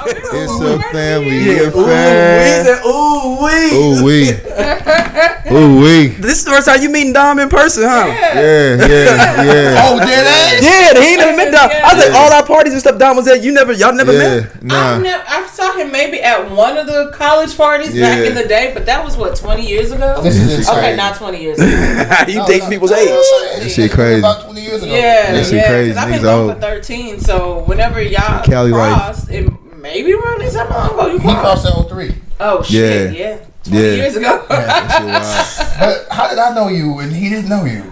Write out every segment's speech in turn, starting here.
It's a family affair. Ooh wee. This is the first time you meeting Dom in person, huh? Yeah. Oh, dead ass? Yeah, he ain't never met Dom. I was like, all our parties and stuff Dom was at. Y'all never met? Nah. I saw him maybe at one of the college parties back in the day, but that was what, 20 years ago? Okay, not 20 years ago. You date people's age. That shit crazy. About 20 years ago. That shit crazy. I've been Niggas gone old. for 13, so whenever y'all Cali crossed, it maybe around this time ago you He crossed at 03. Oh shit, yeah. 20 years ago. That shit wild. But how did I know you and he didn't know you?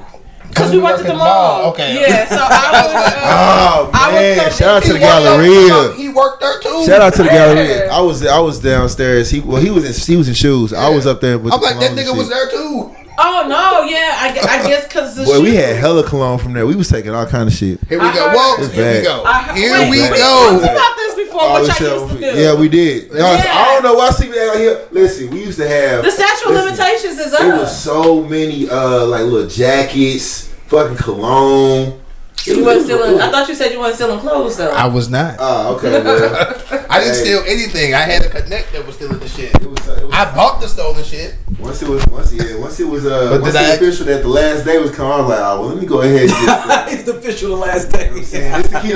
Because we went to the mall. Okay. Yeah, so I would shout out to the Galleria. He worked there too. Shout out to the Galleria. I was downstairs. He was in shoes. I was up there with I'm like, that nigga was there too. Oh no, yeah, I guess because the we had hella cologne from there. We was taking all kind of shit. Here we go. Whoa, here we go. Here we go. We talked about this before, which I used to do. Yeah, we did. I don't know why CBA out here. Listen, we used to have the statute of limitations is up. There was so many like little jackets, fucking cologne. You wasn't stealing. I thought you said you wasn't stealing clothes though. I was not. Oh, okay. Well, I didn't steal anything. I had a connect that was stealing the shit. I bought the stolen shit. Once it was official that the last day was coming, I was like, oh, well, let me go ahead and get It's official the last day. This the key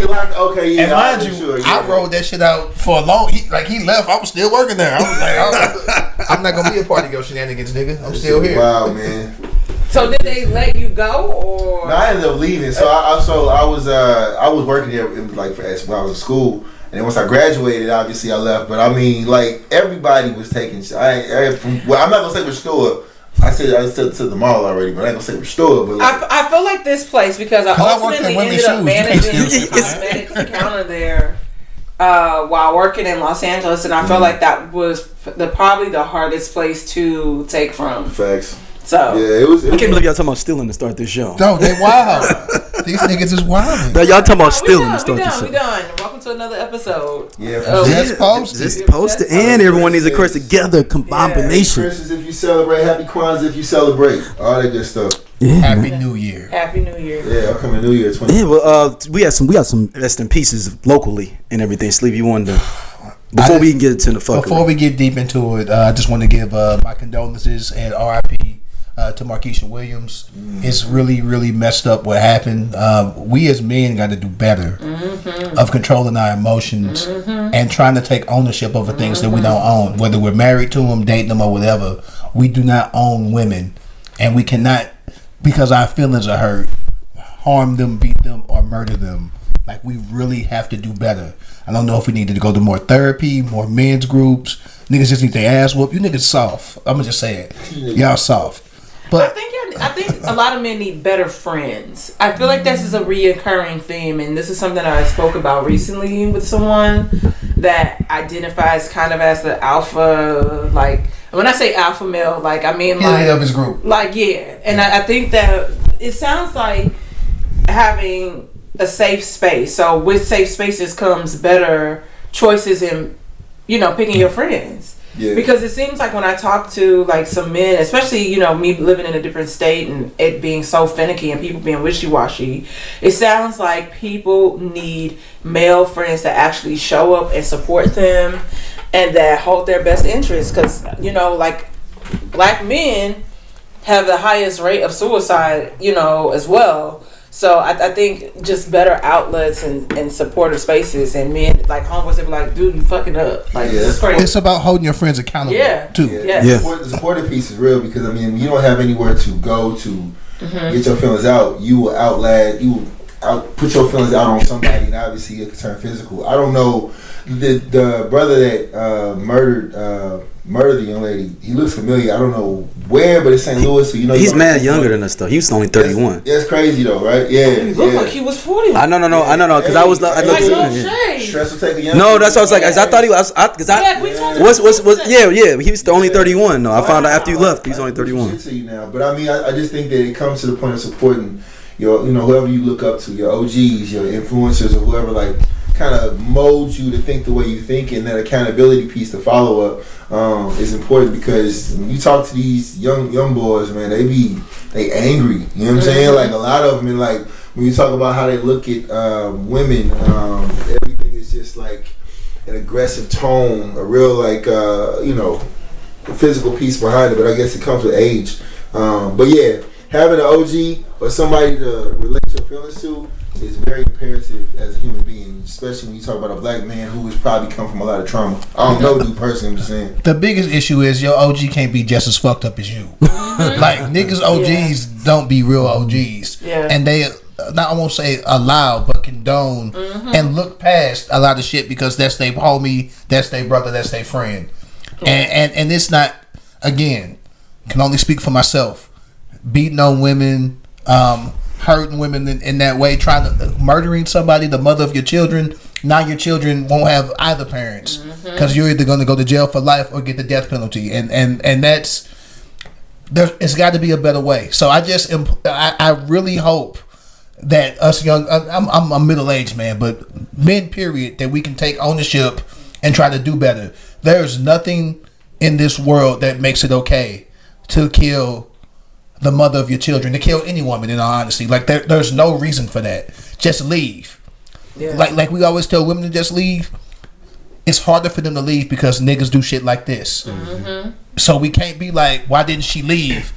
to lock. Okay, yeah. And mind you, I rolled that shit out for a long. He left. I was still working there. I was like, I'm not gonna be a part of your shenanigans, nigga. I'm still here. Wow, man. So did they let you go, or? No, I ended up leaving. So I was working there when I was in school, and then once I graduated, obviously I left. But I mean, like everybody was taking. I'm not gonna say which store. I said to the mall already, but I ain't gonna say which store. But like, I feel like this place because I ultimately ended up managing the cosmetics counter there while working in Los Angeles, and I felt like that was probably the hardest place to take from. Facts. So yeah, it was. I can't believe y'all talking about stealing to start this show. No, they wild. These niggas is wild. Y'all talking about stealing to start this show. We done. Welcome to another episode. Yeah, just posted, and everyone needs to curse together. Combination. Christmas if you celebrate. Happy Kwanzaa if you celebrate. All that good stuff. Yeah. Happy New Year. Happy New Year. Yeah, upcoming New Year 20. Yeah, well, we got some rest in pieces locally and everything. Sleep, you wanted to. Before we get into the fuckery. Before we get deep into it, I just want to give my condolences and RIP to Marquisha Williams. It's really, really messed up what happened. We as men got to do better of controlling our emotions and trying to take ownership over things that we don't own. Whether we're married to them, dating them, or whatever, we do not own women, and we cannot, because our feelings are hurt, harm them, beat them, or murder them. Like, we really have to do better. I don't know if we need to go to more therapy, more men's groups. Niggas just need their ass whooped. You niggas soft. I'm gonna just say it. Y'all soft. But I think a lot of men need better friends. I feel like this is a reoccurring theme, and this is something I spoke about recently with someone that identifies kind of as the alpha. Like, when I say alpha male, like I mean like of his group. Like and I think that it sounds like having a safe space. So with safe spaces comes better choices in, picking your friends. Yeah. Because it seems like when I talk to like some men, especially, me living in a different state and it being so finicky and people being wishy-washy, it sounds like people need male friends that actually show up and support them and that hold their best interests. Because, like black men have the highest rate of suicide, as well. So I think just better outlets and supportive spaces, and men like homeboys that be like, dude, you fucking up. Like, this is crazy. It's about holding your friends accountable too. Yeah. The supportive piece is real because you don't have anywhere to go to get your feelings out. You will put your feelings out on somebody, and obviously it could turn physical. I don't know the brother that murdered the young lady. He looks familiar. I don't know where, but it's St. Louis. So he's mad younger than us though. He was only 31. That's crazy though, right? Yeah. He looked like he was 40. I know. Because I looked at Stress will take a young. No, that's what I was like. I thought he was. He was only 31. No, I found out after you left. He was only 31. To you now, but I mean, I just think that it comes to the point of supporting your, whoever you look up to, your OGs, your influencers, or whoever like kind of molds you to think the way you think, and that accountability piece to follow up is important because when you talk to these young boys, man, they angry. You know what I'm saying? Like a lot of them, and like when you talk about how they look at women, everything is just like an aggressive tone, a real like physical piece behind it. But I guess it comes with age. But yeah, having an OG or somebody to relate your feelings to is very imperative as a human being, especially when you talk about a black man who has probably come from a lot of trauma. I don't know dude personally, I'm just saying. The biggest issue is your OG can't be just as fucked up as you. Like niggas OGs don't be real OGs. Yeah. And they I won't say allow, but condone and look past a lot of shit because that's their homie, that's their brother, that's their friend. Yeah. And it's not, again, can only speak for myself, beating on women, hurting women in that way, murdering somebody, the mother of your children. Now your children won't have either parents because you're either going to go to jail for life or get the death penalty, and that's it's got to be a better way. So I really hope that us young, I'm a middle-aged man, but men period, that we can take ownership and try to do better. There's nothing in this world that makes it okay to kill the mother of your children, to kill any woman, in all honesty. Like there's no reason for that. Just leave. Yeah. Like we always tell women to just leave. It's harder for them to leave because niggas do shit like this. So we can't be like, why didn't she leave?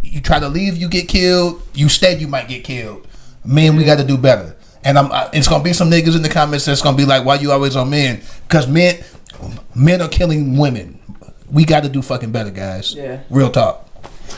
You try to leave, you get killed. You stay, you might get killed. Men, we got to do better. And it's gonna be some niggas in the comments that's gonna be like, why you always on men? Because men are killing women. We got to do fucking better, guys. Yeah. Real talk.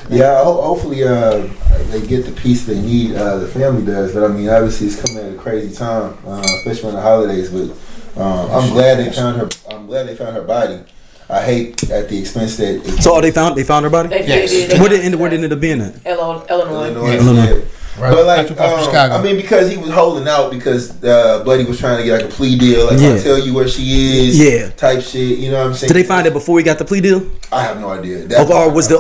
Yeah, hopefully they get the peace they need. The family does, but I mean, obviously it's coming at a crazy time, especially on the holidays. But I'm glad they found her. I'm glad they found her body. I hate at the expense that. So they found her body. Yes. Where did it end up being at? Illinois. Yeah. Right. But like, I mean, because he was holding out because Buddy was trying to get like a plea deal, like I'll tell you where she is, type shit. You know what I'm saying? Did they find it before he got the plea deal? I have no idea. I was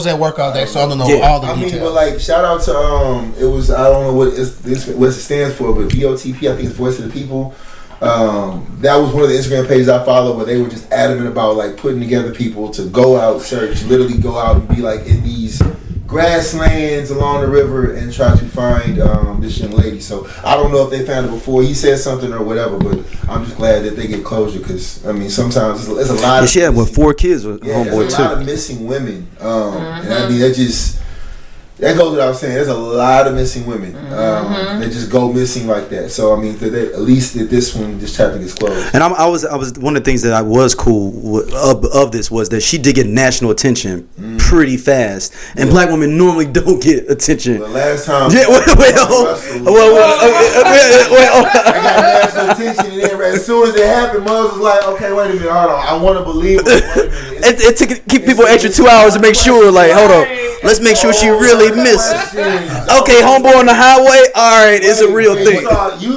at work all day, so I don't know all the details. I mean, but like, shout out to it was, I don't know what it stands for, but VOTP, I think it's Voice of the People. That was one of the Instagram pages I followed where they were just adamant about like putting together people to go out, search, literally go out and be like in these grasslands along the river and try to find this young lady. So I don't know if they found it before he said something or whatever, but I'm just glad that they get closure because I mean sometimes it's a lot. She had 4 kids with homeboy too. A lot of missing women, and I mean that goes without saying. There's a lot of missing women that just go missing like that. So I mean, at least that this chapter gets closed. And I was one of the things that I was cool of this was that she did get national attention pretty fast, and black women normally don't get attention. The last time, I got national attention, and then as soon as it happened, Moses was like, "Okay, wait a minute, hold on, I want to believe it." It took keep people extra 2 hours to make sure, like, hold on, let's make sure she really missed. Okay, homeboy on the highway. All right, it's a real thing.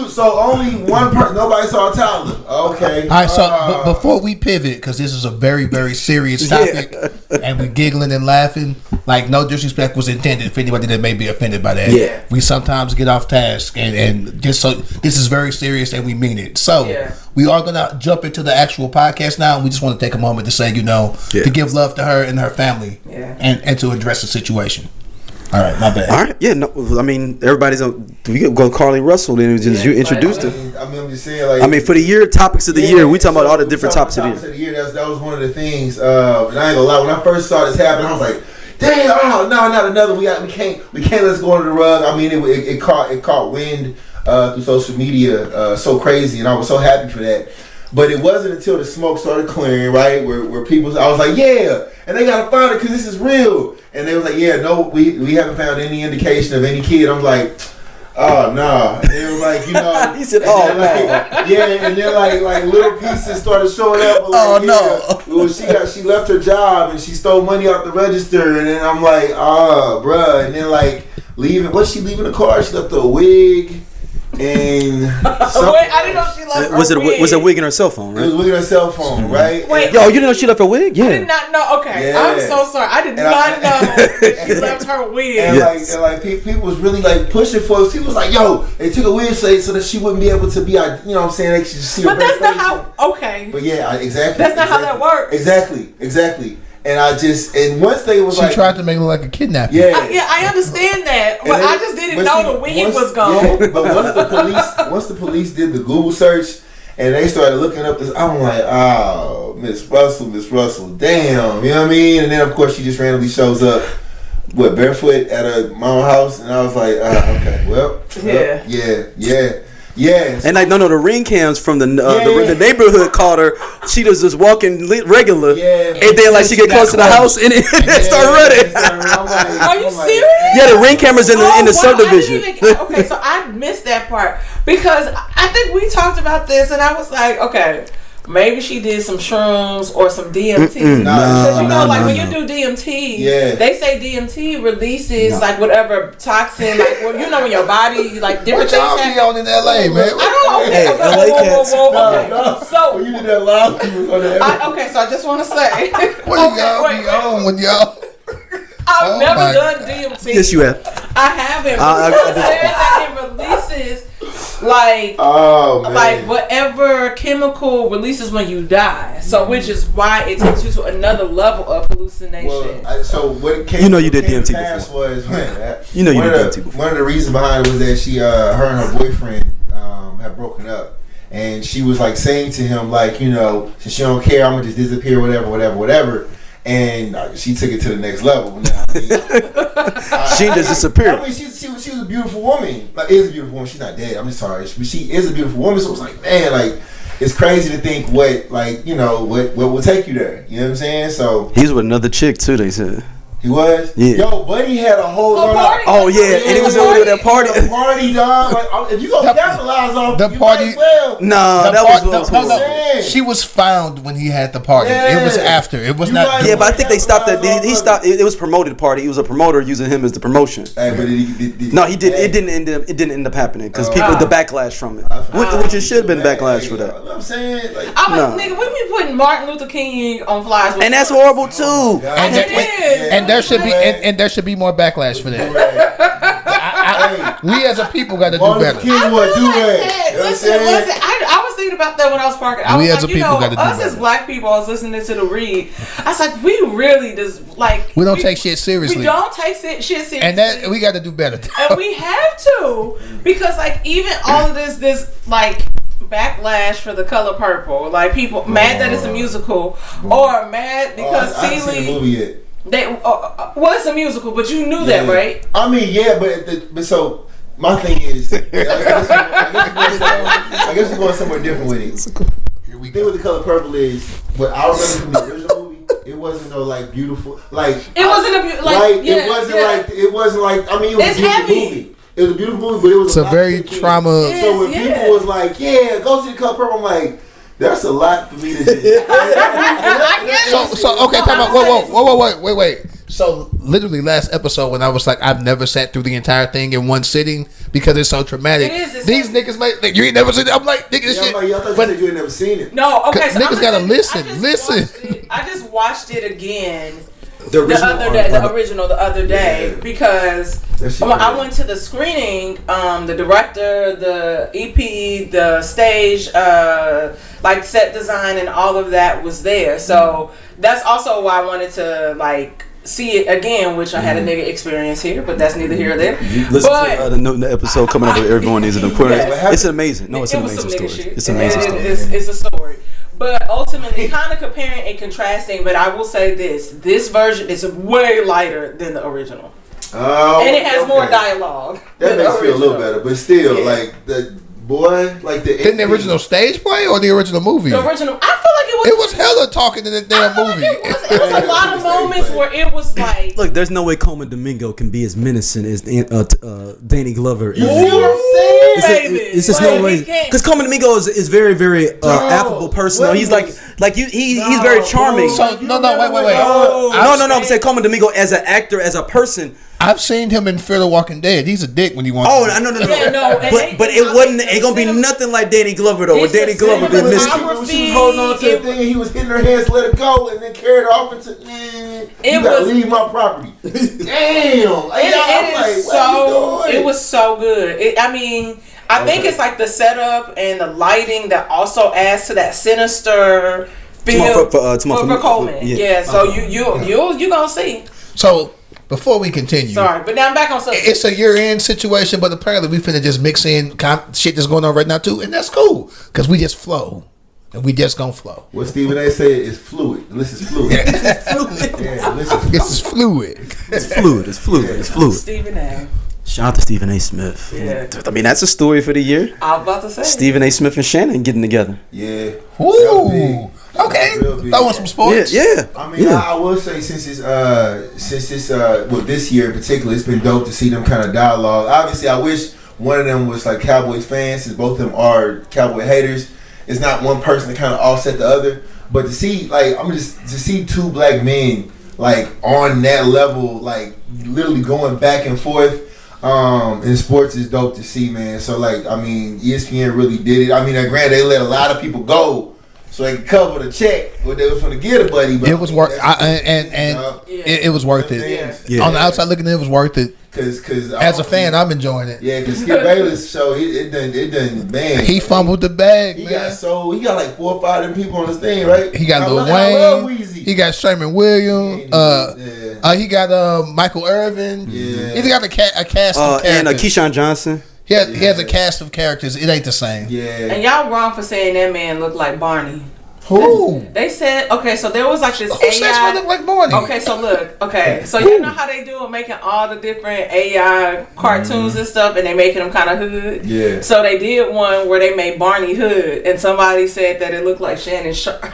So only one person. Nobody saw Tyler. Okay. All right. So but before we pivot, because this is a very, very serious topic, and we're giggling and laughing. Like no disrespect was intended for anybody that may be offended by that. Yeah. We sometimes get off task, and just so this is very serious, and we mean it. So we are gonna jump into the actual podcast now, and we just want to take a moment to say, to give love to her and her family, and to address the situation. All right, my bad. All right, yeah, no, I mean, everybody's on. We go Carlee Russell, then you introduced her. I mean, I'm just saying, like, for the year, topics of the year, we talking about all the different topics of the year. That was one of the things, and I ain't gonna lie, when I first saw this happen, I was like, damn, no, not another. We can't let's go under the rug. I mean, it caught wind through social media so crazy, and I was so happy for that. But it wasn't until the smoke started clearing, right, where people, I was like, yeah, and they gotta find it because this is real. And they was like, yeah, no, we haven't found any indication of any kid. I'm like, oh no. And they was like, he said, oh no. And then like little pieces started showing up. Like, well, she left her job and she stole money out the register. And then I'm like, bruh. And then like what's she leaving the car? She left a wig. And I didn't know she left her wig. Was it a wig in her cell phone, right? It was a wig in her cell phone, right? Wait, yo, you didn't know she left her wig? Yeah. I did not know. Okay, I'm so sorry. I did not know she left her wig. And people was really like pushing for us. People was like, yo, they took a wig so that she wouldn't be able to be, you know what I'm saying? They could just see her. But that's not how. Okay. But yeah, exactly. That's not how that works. Exactly. And once they was she tried to make it look like a kidnapping. Yeah, I understand that, but I just didn't know the wig was gone. Yeah, but once the police did the Google search And they started looking up this. I'm like, oh, Miss Russell, damn, you know what I mean? And then of course she just randomly shows up, barefoot at her mama's house, and I was like, okay, well, yeah. And like, no, the ring cams from the neighborhood caught her. She was just walking regular, and then like she get close to the house and it start running. Are you serious? Yeah, the ring cameras in the subdivision. Okay, so I missed that part because I think we talked about this, and I was like, okay. Maybe she did some shrooms or some DMT. Because you know, like when you do DMT, they say DMT releases like whatever toxin, like when your body, like different things. What y'all be on in LA, man? Hey, LA cats. Okay, so when you did that live, okay, so I just want to say, what y'all be on when y'all? I've never done DMT. Yes, you have. I haven't. But said that it releases like whatever chemical releases when you die. So which is why it takes you to another level of hallucination. Well, so what it came, you did DMT before. Was you did DMT before. One of the reasons behind it was that she, her and her boyfriend had broken up, and she was like saying to him like, since she don't care, I'm gonna just disappear, whatever. And she took it to the next level. Now, she just disappeared. I mean, she was a beautiful woman. Like, is a beautiful woman. She's not dead. I'm just sorry, but she is a beautiful woman. So it's like, man, like, it's crazy to think what will take you there. You know what I'm saying? So he's with another chick too. They said. He was? Yeah. Yo, Buddy had a whole party. Oh, yeah. And he was over that party. The party, dog. Like, if you go capitalize on the party. No. She was found when he had the party. Yeah. It was after. It was not. Yeah, but I think they stopped that. He stopped. It was promoted party. He was a promoter using him as the promotion. Hey, but he did. It didn't end up happening because the backlash from it, which it should have been backlash for that. You know what I'm saying? Like, nigga, we be putting Martin Luther King on flyers, and that's horrible too. And there should be and there should be more backlash for that. We as a people got to do better. Listen. I was thinking about that when I was parking. I was as a people got to do better. Us as black people, I was listening to the read. I was like, we really just like we don't take shit seriously. We don't take shit seriously, and that we got to do better. And we have to, because like even all of this like backlash for The Color Purple, like people mad that it's a musical or mad because I haven't seen the movie yet. It's a musical, but you knew that, right? I mean, yeah, but so my thing is, I guess we're going somewhere different with it. Here we go. The thing with The Color Purple is, what I remember from the original movie, it wasn't no like beautiful, like it wasn't a it wasn't like I mean, it was a beautiful movie. It was a beautiful movie, but it was a very trauma. So when people was like, "Yeah, go see The Color Purple," I'm like, that's a lot for me to do. So okay, time out. Wait. So literally last episode when I was like, I've never sat through the entire thing in one sitting because it's so traumatic. These niggas like, you ain't never seen it. I'm like, nigga, this shit. I thought you said you ain't never seen it. No, okay. So niggas gotta listen. I just watched it again. The original the other day because I went to the screening. The director, the EP, the stage, like set design, and all of that was there. So that's also why I wanted to like see it again, which I had a nigga experience here, but that's neither here or there. Listen to the episode coming up with Everyone Needs an Aquarius. It's amazing. No, it's an amazing story. It's an amazing story. It's a story. But ultimately, kind of comparing and contrasting, but I will say this version is way lighter than the original. Oh, and it has more dialogue. That makes me feel a little better, but still, like the boy, like Didn't the original stage play or the original movie? The original. I feel like it was hella talking in the damn movie. Like it was a lot of moments where it was like, look, there's no way Coleman Domingo can be as menacing as Danny Glover is. You see what I'm saying, baby? It's just no way, because Coleman Domingo is very, very affable person. He's he's very charming. So, no, wait. No. I'm saying Coleman Domingo as an actor, as a person. I've seen him in Fear the Walking Dead. He's a dick when he wants. Oh, no. Yeah, but it ain't gonna be nothing like Danny Glover though. With Danny Glover being missing. She was holding on to the thing, and he was hitting her hands, let it go, and then carried her off into. You gotta leave my property. Damn. It was so good. I think it's like the setup and the lighting that also adds to that sinister feel for Coleman. Yeah. So you gonna see. So before we continue. Sorry, but now I'm back on subject. It's a year-end situation, but apparently we finna just mix in shit that's going on right now too, and that's cool because we just flow. And we just gonna flow. What Stephen A. said is fluid. This is fluid. Yeah, this is fluid. It's fluid. It's fluid. It's fluid. Stephen A. Shout out to Stephen A. Smith. Yeah. I mean, that's a story for the year. I was about to say. Stephen A. Smith and Shannon getting together. Yeah. Ooh. Okay. Throw in some sports. Yeah. I mean, I will say since this year in particular, it's been dope to see them kind of dialogue. Obviously, I wish one of them was like Cowboys fans, since both of them are Cowboy haters. It's not one person to kind of offset the other, but to see to see two black men like on that level, like literally going back and forth in sports is dope to see, man. So like, I mean, ESPN really did it. I mean, granted, they let a lot of people go so they could cover the check what they was going to get a buddy. But it was worth, it was worth it. Yeah. On the outside looking in, it was worth it. Cause as a fan, I'm enjoying it. Yeah, because Skip Bayless show, it done, man. He fumbled the bag, he man. He got like 4 or 5 of them people on his thing, right? He got Lil Wayne. He got Sherman Williams. He got Michael Irvin. Yeah. He's got a cast of characters. And Keyshawn Johnson. He has a cast of characters. It ain't the same. Yeah. And y'all wrong for saying that man looked like Barney. Who? They said, okay, so there was like this Who says I look like Barney? Okay, so look, so you know how they do it, making all the different AI cartoons and stuff, and they making them kind of hood. Yeah. So they did one where they made Barney hood, and somebody said that it looked like Shannon Sharpe.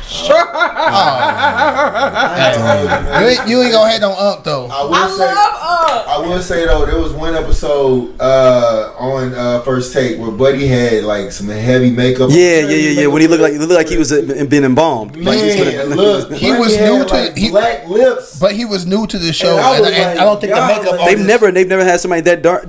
You ain't gonna hate on Unc though. I love Unc. I will say though, there was one episode on First Take where Buddy had like some heavy makeup. Yeah. When he looked like he was been embalmed. Man, look, he was new to black lips, but he was new to the show, and I don't think the makeup. They've never had somebody that dark.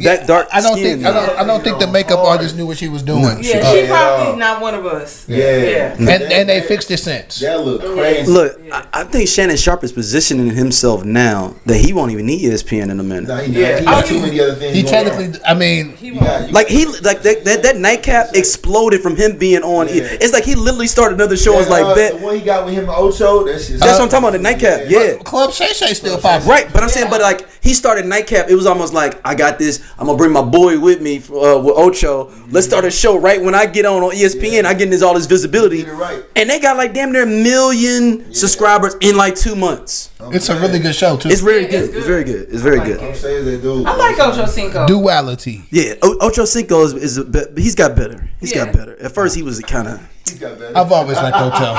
I don't think the makeup artist knew what she was doing. Yeah, she probably not one of us. Yeah. And they fixed it since. That look crazy. Look, I think Shannon Sharpe is positioning himself now that he won't even need ESPN in a minute. Nah, he got too many other things. He technically, I mean, that nightcap exploded from him being on. It's like he literally started another show. It's like that. The one he got with him and Ocho. That's what I'm talking about. The nightcap. Yeah. Club Shay Shay still popping. Right, but I'm saying, but like he started nightcap. It was almost like I got this. I'm gonna bring my boy with me with Ocho. Let's start a show right when I get on ESPN. I get all this visibility, right. And they got like damn near 1 million subscribers in like 2 months. It's a really good show too. It's very good. It's very good. It's very good. I'm saying that dude. I like Ocho Cinco. Duality. Yeah, Ocho Cinco he's got better. He's got better. At first he was kind of. I've always liked Ocho.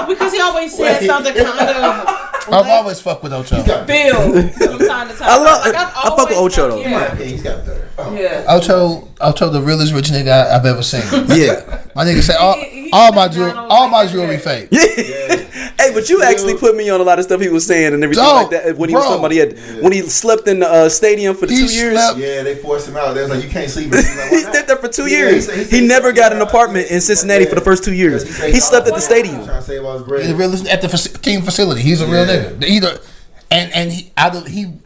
Because he always said something kind of. I've always fucked with Ocho. Bill from time to time. I fuck with Ocho though. Yeah, he's got better. Yeah. Ocho, the realest rich nigga I've ever seen. Yeah. My nigga say all my jewelry fake. Yeah. Hey, but you actually put me on a lot of stuff he was saying and everything like that. When he was talking about when he slept in the stadium for the 2 years. Yeah, they forced him out. They was like, you can't sleep. He slept there for 2 years. He never got an apartment in Cincinnati for the first 2 years. He slept at the stadium. Trying to save all his bread. The realest at the team facility. He's a real nigga.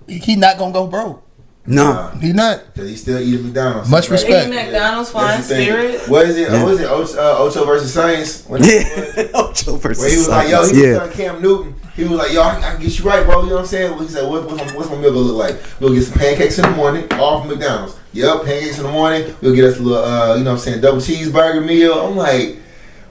He not gonna go broke. No, he not. Cause he still eating McDonald's. Much respect. Eating McDonald's, fine spirit. What is it? What was it? Ocho versus Science. Ocho versus where he was like, yo, he was on Cam Newton. He was like, yo, I can get you right, bro. You know what I'm saying? He said, what's my meal gonna look like? We'll get some pancakes in the morning, all from McDonald's. Yep, pancakes in the morning. We'll get us a little, you know what I'm saying, double cheeseburger meal. I'm like,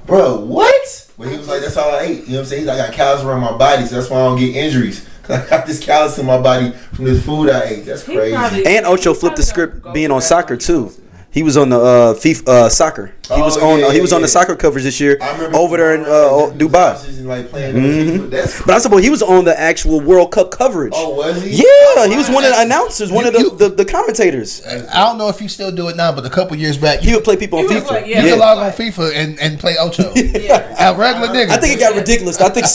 bro, what? But he was like, that's all I ate. You know what I'm saying? He's like, I got callus around my body, so that's why I don't get injuries. I got this callus in my body from this food I ate. That's crazy. And Ocho flipped the script being on soccer too. He was on the FIFA soccer. He was on the soccer coverage this year over there in Dubai. But I suppose he was on the actual World Cup coverage. Oh, was he? Yeah, he was one of the announcers, one of the commentators. I don't know if he still do it now, but a couple years back, he would play people on FIFA. You could log on FIFA and play Ocho. A regular nigga. I think it got ridiculous. I think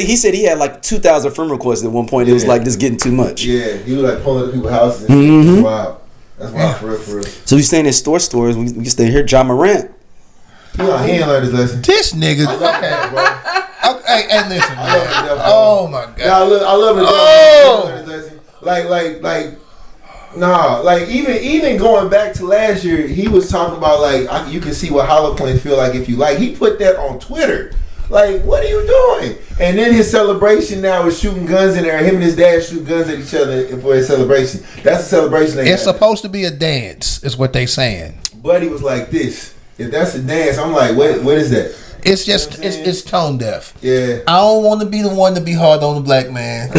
he said he had like 2,000 friend requests at one point. It was like this getting too much. Yeah, he was like pulling up people's houses and shit. Wow. That's wild, for real. So we staying in stores. We can stay here. John Morant. He ain't learned his lesson. This nigga. Okay, bro. Okay, and listen, man. Oh my god. I love it. Oh. Like even going back to last year, he was talking about like you can see what hollow points feel like if you like. He put that on Twitter. Like, what are you doing? And then his celebration now is shooting guns in there. Him and his dad shoot guns at each other for his celebration. That's a celebration. It's supposed to be a dance, is what they saying. Buddy was like this. If that's a dance, I'm like, what is that? It's just it's tone deaf. Yeah. I don't want to be the one to be hard on the black man.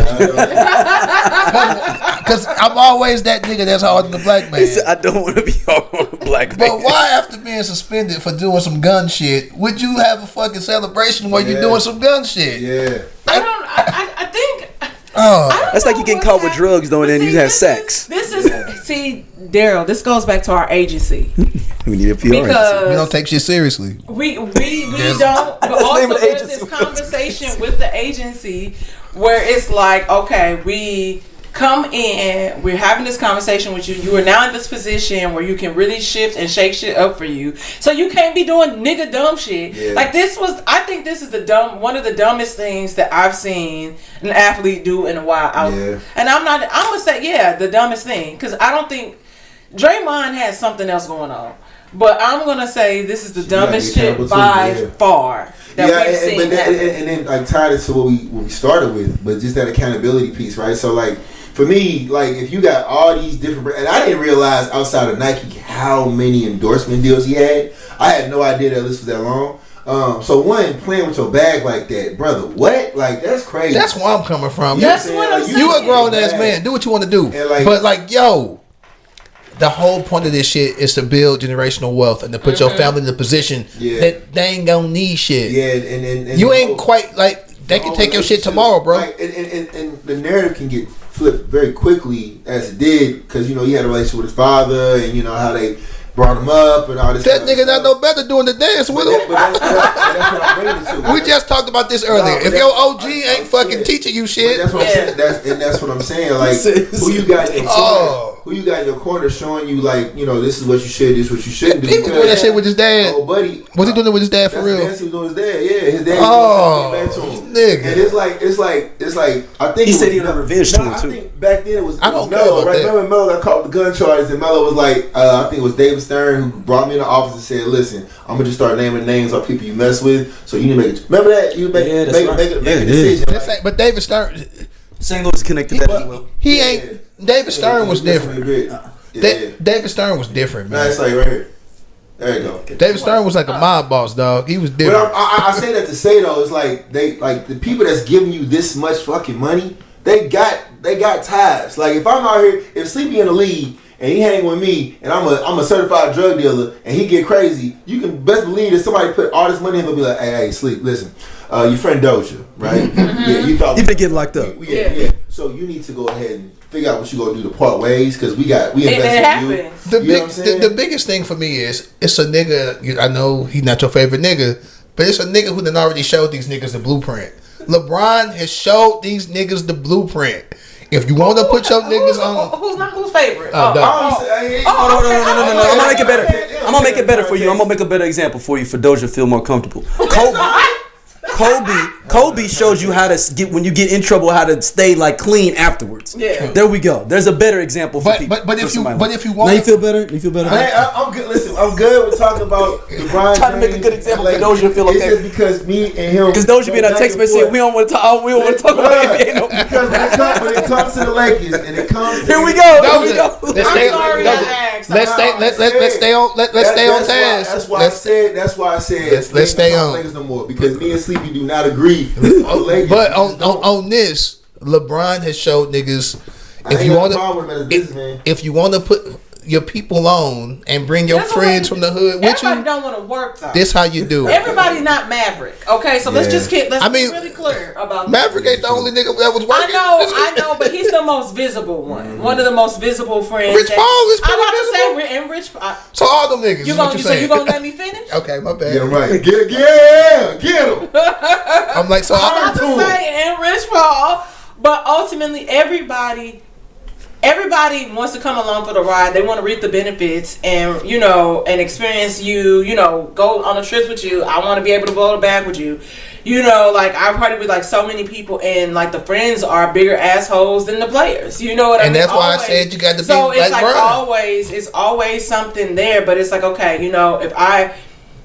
Because I'm always that nigga that's hard on the black man. He said, I don't want to be hard on the black man. But why, after being suspended for doing some gun shit, would you have a fucking celebration while you're doing some gun shit? Yeah. I think. That's like you getting caught with drugs though, and then you have sex. This is Daryl. This goes back to our agency. We need a PR because we don't take shit seriously. We don't. But also there's this conversation with the agency where it's like, okay, we come in, we're having this conversation with you. You are now in this position where you can really shift and shake shit up for you. So you can't be doing nigga dumb shit. Yeah. Like I think this is one of the dumbest things that I've seen an athlete do in a while. And I'm gonna say, the dumbest thing. Because I don't think Draymond has something else going on. But I'm gonna say this is the dumbest shit by far that we've seen. And then like tied it to what we started with, but just that accountability piece, right? So like for me, like if you got all these different brands, and I didn't realize outside of Nike how many endorsement deals he had. I had no idea that list was that long. So one, playing with your bag like that, brother, what? Like that's crazy. That's where I'm coming from. That's what I'm saying. You a grown ass man. Do what you want to do. But like, yo, the whole point of this shit is to build generational wealth and to put your family in the position that they ain't gonna need shit. Yeah, and you ain't quite like they can take your shit tomorrow, bro. Like, and the narrative can get flipped very quickly as it did because he had a relationship with his father and how they brought him up and all this. That nigga not no better doing the dance with him. That's what I'm bringing it to. We just talked about this earlier. If your OG ain't fucking teaching you shit, that's what I'm saying. That's what I'm saying. Like who you got in your corner? Who you got in your corner showing you like this is what you should, this is what you shouldn't do. He was doing that shit with his dad. Oh, buddy, was he doing it with his dad for real? He was doing his dad. Yeah, his dad. Back to him. Nigga. And it's like I think he said he was revenge to him too. I think back then it was. I don't Melo, care about right? that. Remember Melo got caught with the gun charges and Melo was like, I think it was David Stern who brought me in the office and said, "Listen, I'm gonna just start naming names of people you mess with. So you need to make it. Remember that you make a decision." But David Stern, St. Louis connected that well. He ain't. David Stern was different. David Stern was different, man. Nah, it's like right here. There you go. David Stern was like a mob boss, dog. He was different. But I say that to say though, it's like the people that's giving you this much fucking money, they got ties. Like if I'm out here, if Sleepy in the league and he hang with me and I'm a certified drug dealer and he get crazy, you can best believe that somebody put all this money in, they'll be like, hey, Sleep, listen, your friend Doja, right? Yeah, you thought you've been getting locked up. Yeah. So you need to go ahead and figure out what you gonna do to part ways because we invest in you. The biggest thing for me is it's a nigga. I know he's not your favorite nigga, but it's a nigga who done already showed these niggas the blueprint. LeBron has showed these niggas the blueprint. If you want to put your niggas on, who's favorite? No. I'm gonna make it better. I'm gonna make it better for you. I'm gonna make a better example for you for Doja to feel more comfortable. Kobe shows you how to get when you get in trouble, how to stay like clean afterwards. Yeah, there we go. There's a better example for people. But if you want, now you feel better. You feel better. I'm good. Listen, I'm good with talking about LeBron. Trying to make a good example for Doja to feel okay. It's just because me and him. Because Doja be in our text message saying we don't want to talk. We don't want to talk about NBA no more. Because when it comes to the Lakers and it comes to here we go. Let's stay on task. That's why I said let's stay on Lakers no more because me and Sleepy do not agree. But on this, LeBron has showed niggas if you want to put your people on and bring your friends from the hood with you. Everybody don't want to work though. This how you do it. Everybody's not Maverick. Okay, so let's be really clear about Maverick ain't the only nigga that was working. I know, but he's the most visible one. One of the most visible friends. Rich Paul is pretty visible. And Rich Paul. So all them niggas. So you gonna let me finish? Okay, my bad. Yeah, right. Get him. I'm like, so I'm about to say and Rich Paul, but ultimately everybody wants to come along for the ride. They want to reap the benefits and and experience you. Go on the trips with you. I want to be able to blow the bag with you. Like I've heard it with like so many people, and like the friends are bigger assholes than the players. You know what I mean? And that's why I said you got to be like it's always something there. But it's like, okay, if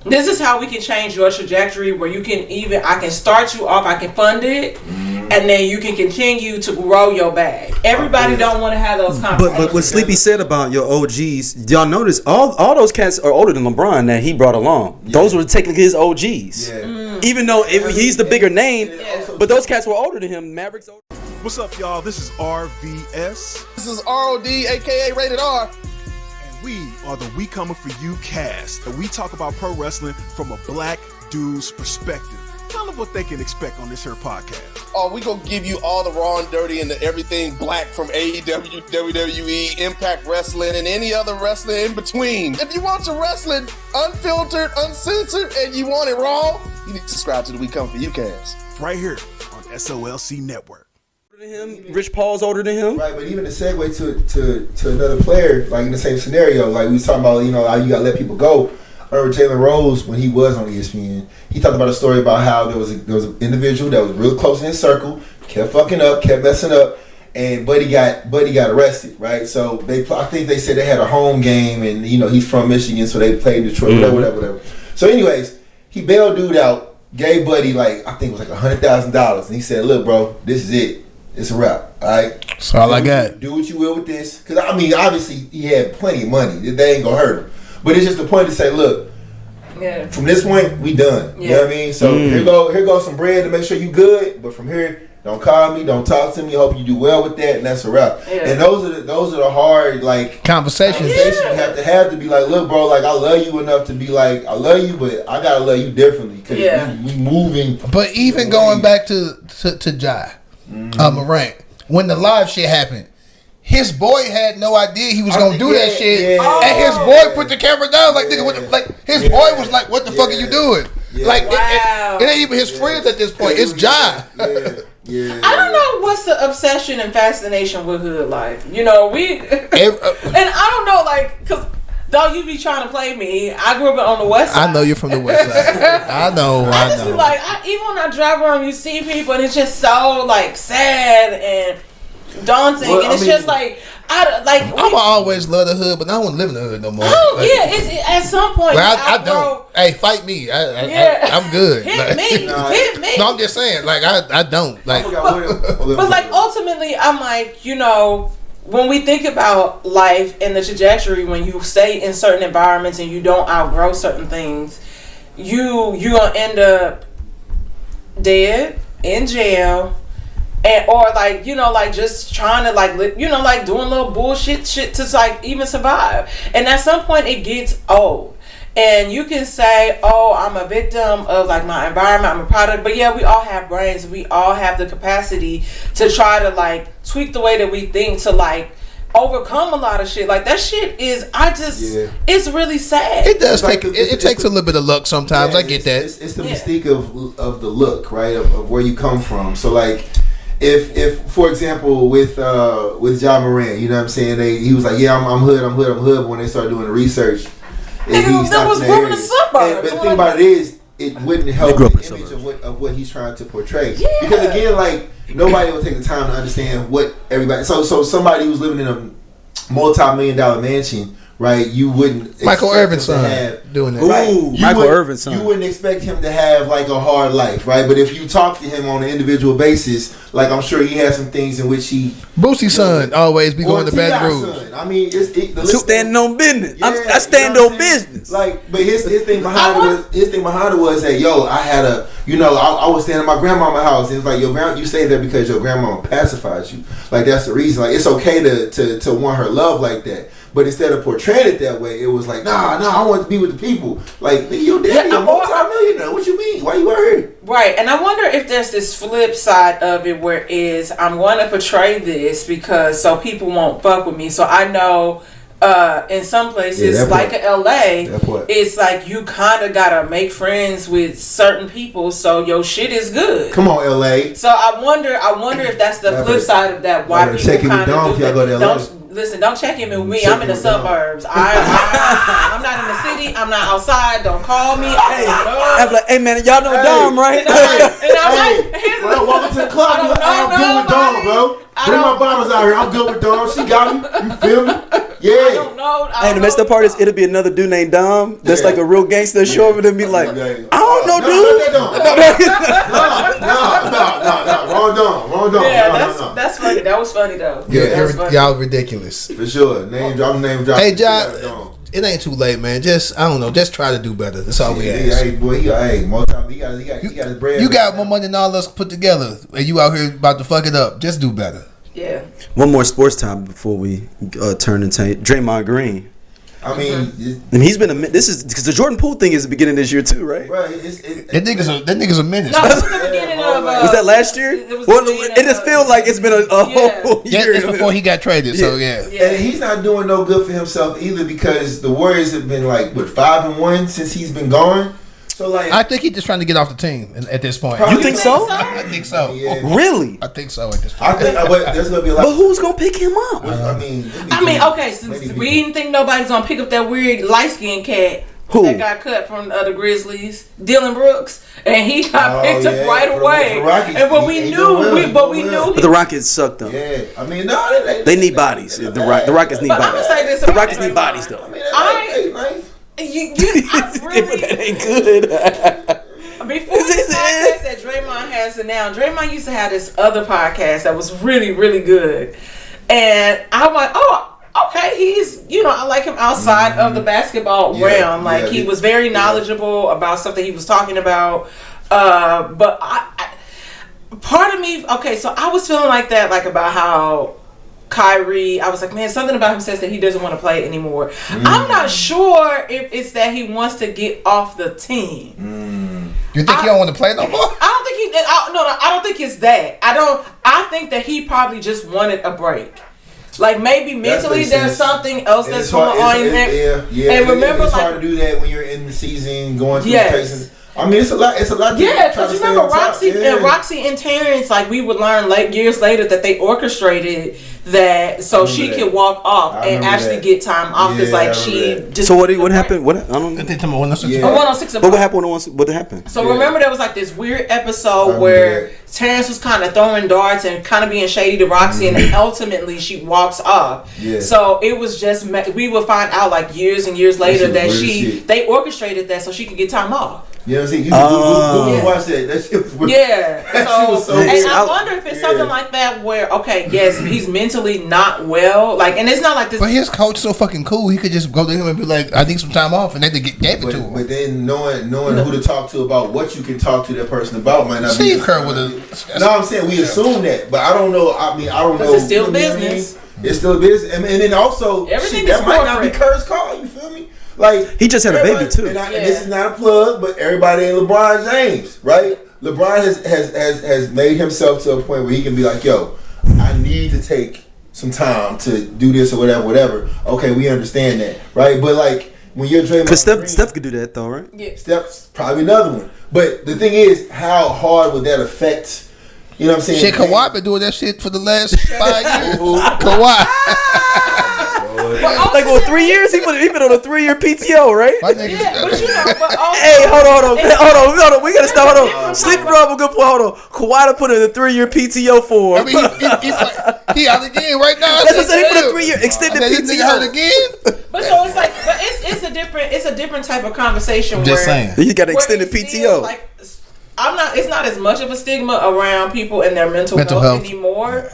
this is how we can change your trajectory where I can start you off, I can fund it, and then you can continue to grow your bag. Everybody don't want to have those conversations. But what Sleepy said about your OGs, y'all notice all those cats are older than LeBron that he brought along. Yeah. Those were technically his OGs. Yeah. Even though he's the bigger name, but those cats were older than him. Mavericks. What's up, y'all? This is RVS. This is ROD, aka Rated R. We are the We Coming For You cast, and we talk about pro wrestling from a black dude's perspective. Tell them what they can expect on this here podcast. Oh, we gonna give you all the raw and dirty and everything black from AEW, WWE, Impact Wrestling, and any other wrestling in between. If you want your wrestling unfiltered, uncensored, and you want it raw, you need to subscribe to the We Coming For You cast. Right here on SOLC Network. Rich Paul's older than him, right? But even to segue to another player, like in the same scenario, like we was talking about, how you gotta let people go. I remember Jalen Rose when he was on ESPN. He talked about a story about how there was an individual that was real close in his circle, kept fucking up, kept messing up, and Buddy got arrested, right? So I think they said they had a home game, and he's from Michigan, so they played in Detroit, whatever. So, anyways, he bailed dude out, gave Buddy I think it was $100,000, and he said, "Look, bro, this is it. It's a wrap, all right? That's all I got. Do what you will with this." Because, obviously, he had plenty of money. They ain't going to hurt him. But it's just the point to say, look, from this point, we done. You know what I mean? So, here goes some bread to make sure you good. But from here, don't call me, don't talk to me. Hope you do well with that, and that's a wrap. Yeah. And those are the hard, conversations you have to be like, look, bro, I love you enough to be like, I love you, but I got to love you differently. Because we moving. But even going back to Jai. Morant, when the live shit happened, his boy had no idea he was gonna do that shit, and his boy put the camera down nigga. His boy was like, "What the fuck are you doing?" Yeah. It ain't even his friends at this point. It's Jai. Yeah. I don't know what's the obsession and fascination with hood life. And I don't know, because. Though you be trying to play me, I grew up on the west side. I know you're from the west side. I know. I just be even when I drive around, you see people, and it's just so sad and daunting, and it's just I'ma always love the hood, but I don't want to live in the hood no more. It's at some point. I don't. Hey, fight me. I'm good. Hit me. No, I'm just saying. I don't. But ultimately, I'm when we think about life and the trajectory, when you stay in certain environments and you don't outgrow certain things, you gonna end up dead, in jail, and or just trying to doing little bullshit shit to even survive. And at some point it gets old. And you can say, "Oh, I'm a victim of my environment. I'm a product." But yeah, we all have brains. We all have the capacity to try to tweak the way that we think to overcome a lot of shit. That shit is. It's really sad. It does take. It takes a little bit of luck sometimes. I get that. It's the mystique of the look, right? Of where you come from. So if for example with Ja Morant, you know what I'm saying? He was like, "Yeah, I'm hood. But when they started doing the research. That was born in the suburbs. But the thing about it is, it wouldn't help the image of what he's trying to portray. Yeah. Because again, nobody will take the time to understand what everybody. So somebody who's living in a multi-million-dollar mansion, right? You wouldn't. Michael Irvin's son doing that. Ooh, Michael Irvin's son. You wouldn't expect him to have a hard life, right? But if you talk to him on an individual basis, I'm sure he has some things in which he. Boosie's son always be going to Baton Rouge. Standing on business. I stand on business. But his thing behind it was that I had I was staying at my grandmama's house. And it was you stay there because your grandmama pacifies you. That's the reason. It's okay to want her love like that. But instead of portraying it that way, it was nah, I want to be with the people. Your daddy a multi-millionaire. What you mean? Why you worried? Right, and I wonder if there's this flip side of it where I'm going to portray this so people won't fuck with me. So I know in some places LA, it's you kind of gotta make friends with certain people so your shit is good. Come on, LA. So I wonder if that's the flip side of that. Why people kind of do that. Listen, don't check in with me. I'm in the suburbs. I'm not in the city. I'm not outside. Don't call me. I'm like, hey man, y'all know Dom, right? Welcome to the club. I'm good with Dom, bro. Bring my bottles out here. I'm good with Dom. She got me. You feel me? Yeah. Hey, the messed up part is it'll be another dude named Dom that's like a real gangster show up and be like, I don't know, dude. No, wrong Dom. Yeah, that's funny. That was funny though. Yeah, y'all ridiculous. For sure. Name drop. Hey, John. It ain't too late, man. Just I don't know. Just try to do better. That's all we ask. Hey, boy, more time. He got his bread. You got more money than all us put together, and you out here about to fuck it up. Just do better. Yeah. One more sports time before we turn into Draymond Green. I mean, he's been this is because the Jordan Poole thing is the beginning of this year too, right? Right. That nigga's a menace. No, it was the beginning of. Was that last year? It just feels like it's been a whole year. It's before he got traded. So yeah. And he's not doing no good for himself either because the Warriors have been like 5-1 since he's been gone. So like, I think he's just trying to get off the team at this point. You think so? I think so. Yeah. Really? I think so at this point. I think there's gonna be a lot. But who's gonna pick him up? I mean, okay. Since we didn't think nobody's gonna pick up that weird light skinned cat that got cut from the Grizzlies, Dylan Brooks, and he got picked up right away. And but we knew. But the Rockets suck though. Yeah, I mean, no, they need bodies. The Rockets need bodies. I'm gonna say this. The Rockets need bodies though. I mean, nice. I really, that ain't good. Before this podcast that Draymond has it now, Draymond used to have this other podcast that was really, really good. And I'm like, oh, okay, he's, I like him outside of the basketball realm. Like, he was very knowledgeable about stuff that he was talking about. But part of me, okay, so I was feeling like that, like about how Kyrie, I was like, man, something about him says that he doesn't want to play anymore. I'm not sure if it's that he wants to get off the team. You think he don't want to play no more? I don't think it's that. I think that he probably just wanted a break. Like maybe mentally there's something else that's going on in there. Yeah. And remember, it's hard to do that when you're in the season going through the cases. I mean, it's a lot. Yeah, because you remember Roxy and Terrence, like we would learn years later that they orchestrated that so she could walk off and actually get time off because she just. So what happened? What I don't know. But what happened? What happened? So remember there was like this weird episode where Terrence was kind of throwing darts and kind of being shady to Roxy, and then ultimately she walks off. Yeah. So it was just we would find out like years and years later that they orchestrated that so she could get time off. You know what I'm saying? You can watch that. That shit was weird. Yeah. That shit was so and weird. I wonder if it's something like that where, okay, yes, he's mentally not well. Like, and it's not like this. But his coach so fucking cool, he could just go to him and be like, I need some time off, and they gave it to him. But then knowing who to talk to about what you can talk to that person about might not be. Steve Kerr would have. No, I'm saying we assume that, but I don't know. I don't know. It's still business. It's still business. And then also, that might not be Kerr's call. You feel me? Like he just had a baby too. And this is not a plug, but everybody ain't LeBron James, right? LeBron has made himself to a point where he can be like, yo, I need to take some time to do this or whatever. Okay, we understand that, right? But like when you're Draymond, because Steph could do that though, right? Yeah, Steph's probably another one. But the thing is, how hard would that affect? You know what I'm saying? Shit, Kawhi been doing that shit for the last 5 years. Kawhi. Like 3 years, he been on a 3-year PTO, right? But you know, but also, hey, hold on, we gotta stop. Hold on, Sleep Rob a good point. Hold on, Kawhi to put in a 3-year PTO for him. I mean, he out again right now. That's what I said. He put a 3-year extended PTO out again. But so it's like, but it's a different type of conversation. I'm just saying, you got extended PTO. Like, it's not as much of a stigma around people and their mental health anymore.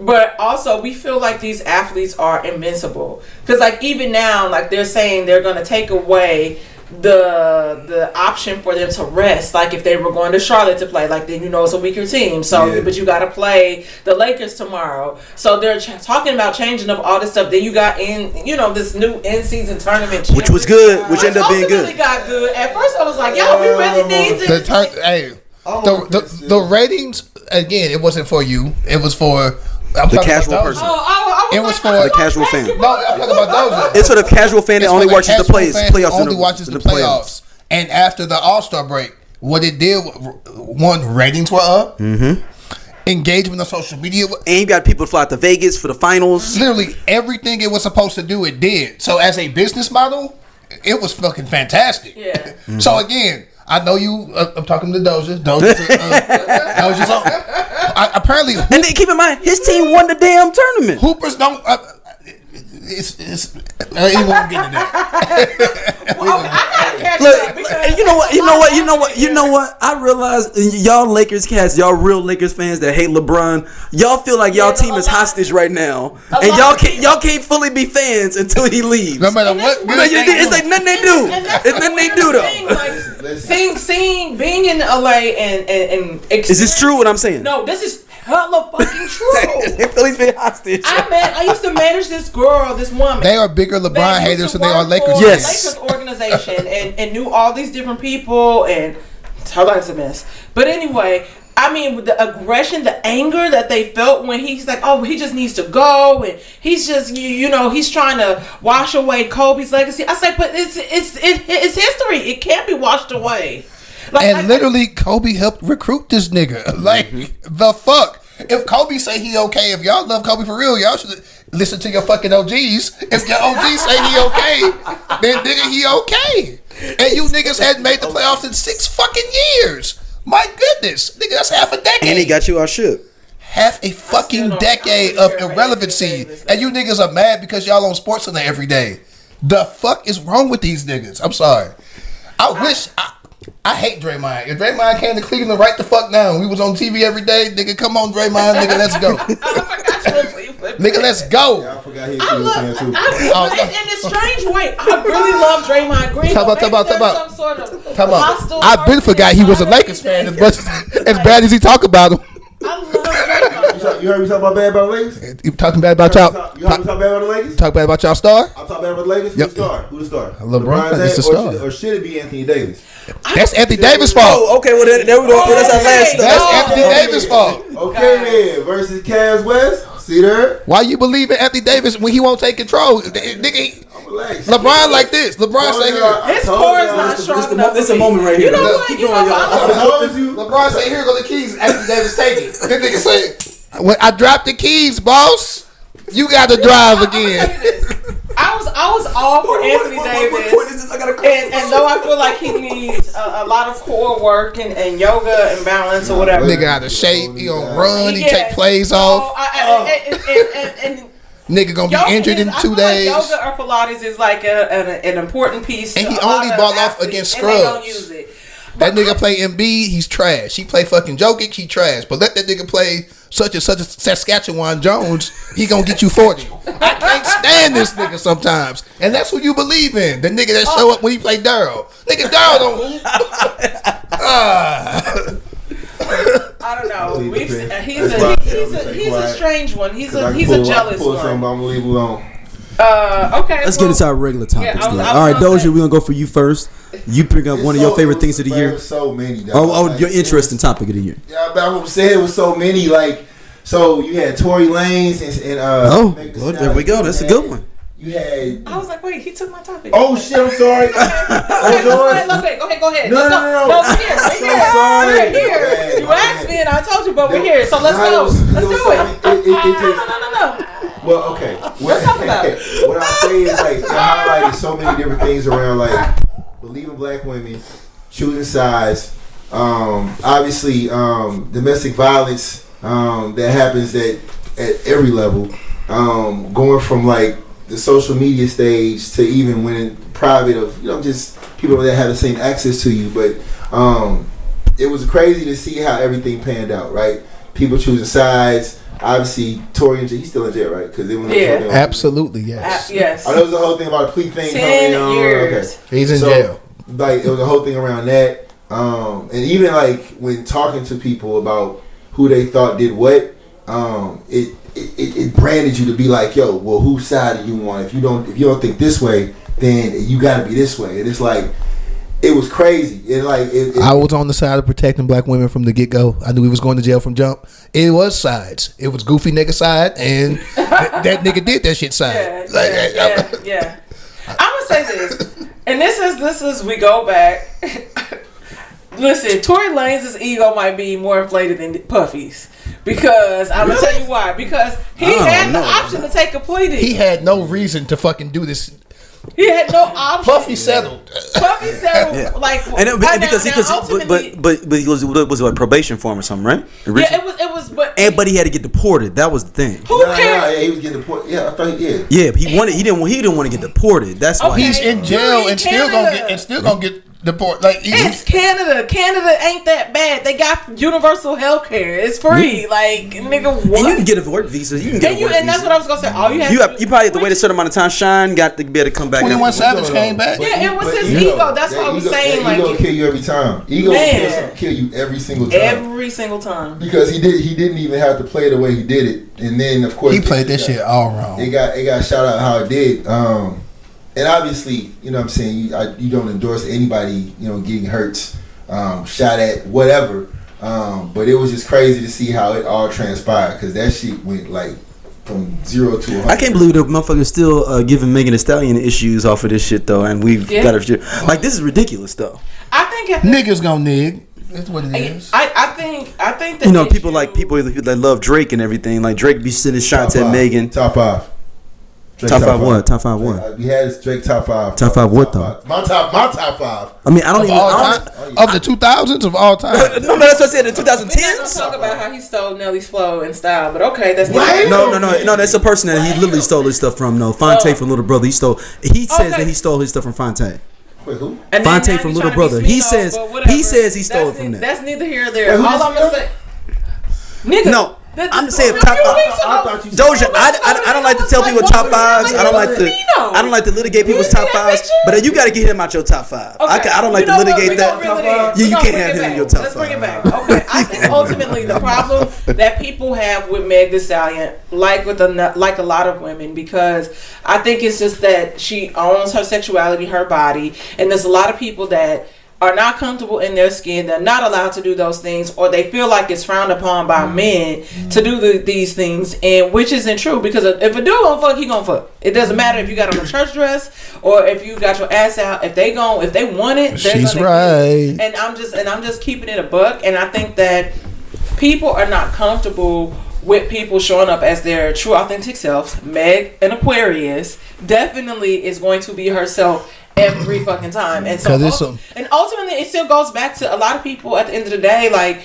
But also, we feel like these athletes are invincible. Because, like, even now, like, they're saying they're going to take away the option for them to rest. Like, if they were going to Charlotte to play, like, then, it's a weaker team. So, but you got to play the Lakers tomorrow. So, they're talking about changing up all this stuff. Then you got this new in-season tournament. Which was good. Which ended up being good. Got good. At first, I was like, we really need this. The ratings, again, it wasn't for you. It was for... the casual person. It was for the casual fan. No, I'm talking about those. It's for the casual fan that only watches the playoffs. Only watches the playoffs. And after the All-Star break, what it did, one, ratings were up. Mm-hmm. Engagement on social media. And you got people to fly to Vegas for the finals. Literally everything it was supposed to do, it did. So as a business model, it was fucking fantastic. Yeah. Mm-hmm. So again, I know you. I'm talking to Doja. Apparently, and then keep in mind, his team won the damn tournament. Hoopers don't. it's I ain't want to get into that. Well, I gotta catch Look, up because you know what? I realize y'all Lakers cats, y'all real Lakers fans that hate LeBron, y'all feel like y'all team is hostage right now, and y'all can't fully be fans until he leaves. No matter what, it's like nothing they do. It's nothing they do though. Like, seeing being in LA and Is this true? What I'm saying? No, this is hella fucking true. Philly's been hostage. I used to manage this woman. They are bigger LeBron haters than they are Lakers. Yes. Lakers organization and knew all these different people, and her life's a mess. But anyway, I mean, with the aggression, the anger that they felt when he's like, oh, he just needs to go, and he's just, he's trying to wash away Kobe's legacy. I say, but it's history. It can't be washed away. Like, literally, Kobe helped recruit this nigga. Like, the fuck? If Kobe say he okay, if y'all love Kobe for real, y'all should listen to your fucking OGs. If your OGs say he okay, then nigga, he okay. And you niggas hadn't made the playoffs in 6 fucking years. My goodness. Nigga, that's half a decade. And he got you all shook. Half a fucking decade of irrelevancy. And you niggas are mad because y'all on SportsCenter every day. The fuck is wrong with these niggas? I'm sorry. I hate Draymond. If Draymond came to Cleveland right the fuck now, we was on TV every day, nigga, come on, Draymond, nigga, let's go. Nigga, let's go. Yeah, I forgot he was fan too. In a strange way, I really love Draymond Green. Talk about. I been forgot he was a Lakers fan as bad as he talk about him. I love Draymond. You heard me talk about bad about the Lakers? You talking bad about y'all? You heard me talk bad about the Lakers? Talk bad about y'all star? I'm talking bad about the Lakers. Yep. Who's the star? LeBron is the star. Or should it be Anthony Davis? That's Anthony Davis' fault. Oh, okay. Well, there we go. That's our last. That's Anthony Davis' fault. Okay, then versus Cavs West. See there? Why you believe in Anthony Davis when he won't take control? Nigga, Relax. LeBron like this. LeBron say here. His core is not strong enough. This is a moment right here. You know what? Keep going, y'all. I told you. LeBron say here go the keys. Anthony Davis take it. This nigga say, when I dropped the keys, boss, you got to drive again. I was all for Anthony Davis, and though I feel like he needs a lot of core work and yoga and balance or whatever. Nigga out of shape. He gonna run. He take plays off. And nigga gonna be injured in 2 days. Like yoga or Pilates is like an important piece. And he only ball off against scrubs. And they don't use it. That nigga play Embiid, he's trash. He play fucking Jokic, he trash. But let that nigga play such and such a Saskatchewan Jones, he gonna get you 40. I can't stand this nigga sometimes. And that's who you believe in. The nigga that show up when he play Daryl. Nigga, Daryl don't hoop. I don't know. He's a strange one. He's a jealous one. I'm gonna leave him alone. Okay. Let's get into our regular topics. All right, Doja, we're gonna go for you first. You pick up one of your favorite things of the year. So many. Your interesting topic of the year. Yeah, but I'm saying it was so many. Like, so you had Tory Lanez and good. There we go. That's a good one. You had. I was like, wait, he took my topic. Oh shit! I'm sorry. Okay, go ahead. No. We're here. You asked me and I told you, but we're here. So let's go. Let's do it. No. Well, okay. Let's talk about it. What I say is like you highlighted so many different things around like believing black women, choosing sides, obviously domestic violence that happens at every level, going from like the social media stage to even when in private of just people that have the same access to you. But it was crazy to see how everything panned out. Right, people choosing sides. Obviously, Tory he's still in jail, right? Because absolutely, yes. Yes. I know there was a whole thing about a plea thing 10 coming on. years. Okay. He's in jail. Like it was a whole thing around that, and even like when talking to people about who they thought did what, it branded you to be like, yo, well, whose side do you want? If you don't think this way, then you got to be this way. And it's like. It was crazy. I was on the side of protecting black women from the get go. I knew he was going to jail from jump. It was sides. It was goofy nigga side, and that nigga did that shit side. Yeah. I'm gonna say this, and this is we go back. Listen, Tory Lanez's ego might be more inflated than Puffy's. Because I'm gonna tell you why. Because he had the option to take a plea deal. He had no reason to fucking do this. He had no option. Puffy settled. Yeah. Like, because he was like probation for him or something, right? Yeah, it was, but he had to get deported. That was the thing. Who cares? Yeah, he was getting deported. Yeah, I thought. Yeah. Yeah, he didn't want to get deported. That's why he's in jail and still gonna get deported. Like it's Canada. Canada ain't that bad. They got universal health care. It's free. Like, nigga, what? And you can get a work visa. You can get a work visa. And that's what I was gonna say. All you probably have to wait a certain amount of time. Shine got to be able to come back. 21 Savage came back. Yeah, it was his ego. That's what I was saying. Like, ego kill you every time. Ego kill you every single time. Every single time. Because he didn't even have to play the way he did it, and then of course he played that shit all wrong. It got shot out how it did. And obviously, you know what I'm saying, you don't endorse anybody, you know, getting hurt, shot at, whatever. But it was just crazy to see how it all transpired, because that shit went like from 0 to 100. I can't believe the motherfuckers still giving Megan Thee Stallion issues off of this shit though, and we've got her shit. Like, this is ridiculous though. I think niggas gonna nig. That's what it is. I think that, you know, people that love Drake and everything. Like, Drake be sending shots at Megan. Top 5. Drake top 5 what? Top 5 what? We had Drake top 5. Top 5 what though? My top 5. I mean, I don't even of the 2000s of all time. No, that's what I said. The 2010s. We're not talk about how he stole Nelly's flow and style, but okay, that's no. That's a person that he literally stole his stuff from. No, Fonte from Little Brother. He says that he stole his stuff from Fonte. Wait, who? Fonte from Little Brother. He says he says stole it from that. That's neither here nor there. All I'm gonna say, nigga. No. I'm just saying top 5. Doja, I don't like to tell people top 5s. I don't like to litigate people's top 5s. But you got to get him out your top 5. I don't like to litigate that. You can't have him in your top 5. Let's bring it back. Okay, I think ultimately the problem that people have with Meg Thee Stallion, like a lot of women, because I think it's just that she owns her sexuality, her body, and there's a lot of people that are not comfortable in their skin. They're not allowed to do those things, or they feel like it's frowned upon by men to do these things, and which isn't true, because if a dude gonna fuck, he gonna fuck. It doesn't matter if you got on a church dress or if you got your ass out. If they want it, she's right. And I'm just keeping it a buck, and I think that people are not comfortable with people showing up as their true authentic selves. Meg, an Aquarius, definitely is going to be herself every fucking time. And so ultimately it still goes back to a lot of people at the end of the day, like